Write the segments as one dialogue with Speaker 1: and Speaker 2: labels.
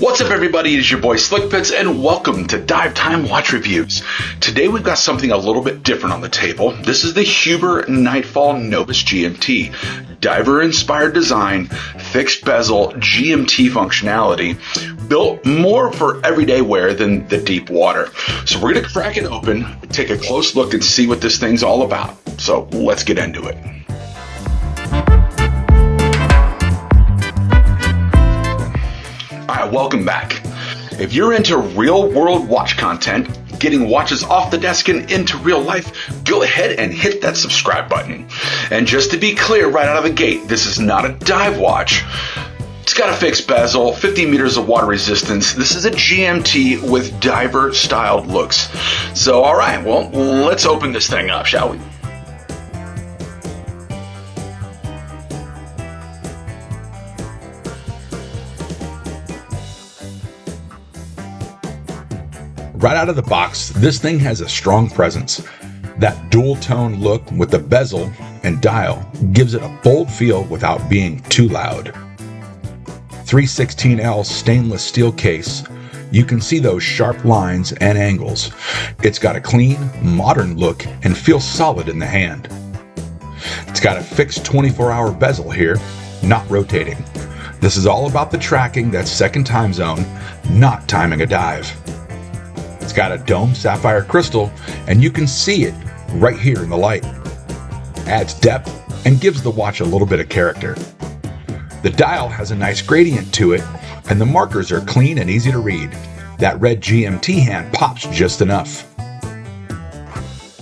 Speaker 1: What's up everybody, it is your boy Slickpits and welcome to Dive Time Watch Reviews. Today we've got something a little bit different on the table. This is the Huber Nightfall Novus GMT. Diver inspired design, fixed bezel, GMT functionality, built more for everyday wear than the deep water. So we're going to crack it open, take a close look and see what this thing's all about. So let's get into it. Alright, welcome back. If you're into real world watch content, getting watches off the desk and into real life, go ahead and hit that subscribe button. And just to be clear right out of the gate, this is not a dive watch. It's got a fixed bezel, 50 meters of water resistance. This is a GMT with diver styled looks. So alright, well, let's open this thing up, shall we?
Speaker 2: Right out of the box, this thing has a strong presence. That dual tone look with the bezel and dial gives it a bold feel without being too loud. 316L stainless steel case, you can see those sharp lines and angles. It's got a clean, modern look and feels solid in the hand. It's got a fixed 24-hour bezel here, not rotating. This is all about the tracking that second time zone, not timing a dive. It's got a dome sapphire crystal, and you can see it right here in the light. Adds depth and gives the watch a little bit of character. The dial has a nice gradient to it, and the markers are clean and easy to read. That red GMT hand pops just enough.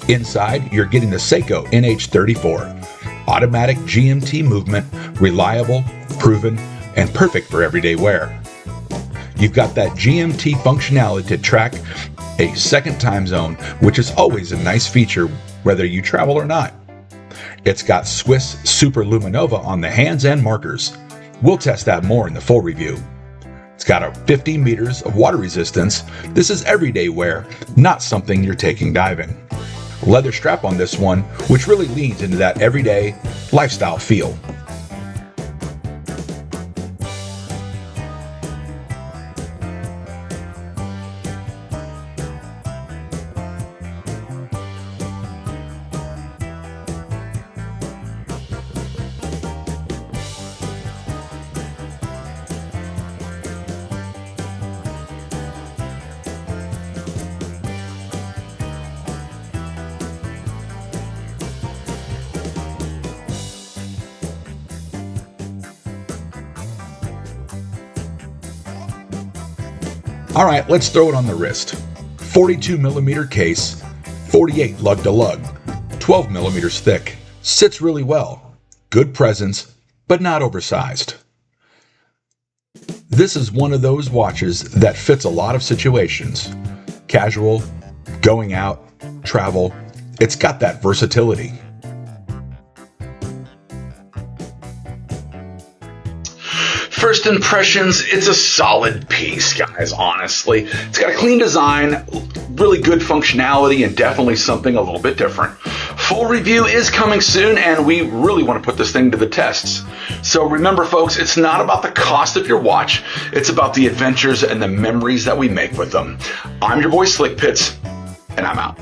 Speaker 2: Inside, you're getting the Seiko NH34. Automatic GMT movement, reliable, proven, and perfect for everyday wear. You've got that GMT functionality to track a second time zone, which is always a nice feature whether you travel or not. It's got Swiss Super Luminova on the hands and markers. We'll test that more in the full review. It's got a 50 meters of water resistance. This is everyday wear, not something you're taking diving. Leather strap on this one, which really leans into that everyday lifestyle feel. All right, let's throw it on the wrist. 42 millimeter case, 48 lug to lug, 12 millimeters thick. Sits really well. Good presence, but not oversized. This is one of those watches that fits a lot of situations. Casual, going out, travel. It's got that versatility.
Speaker 1: First impressions, it's a solid piece, guys, honestly. It's got a clean design, really good functionality, and definitely something a little bit different. Full review is coming soon, and we really want to put this thing to the tests. So remember, folks, it's not about the cost of your watch. It's about the adventures and the memories that we make with them. I'm your boy Slickpits, and I'm out.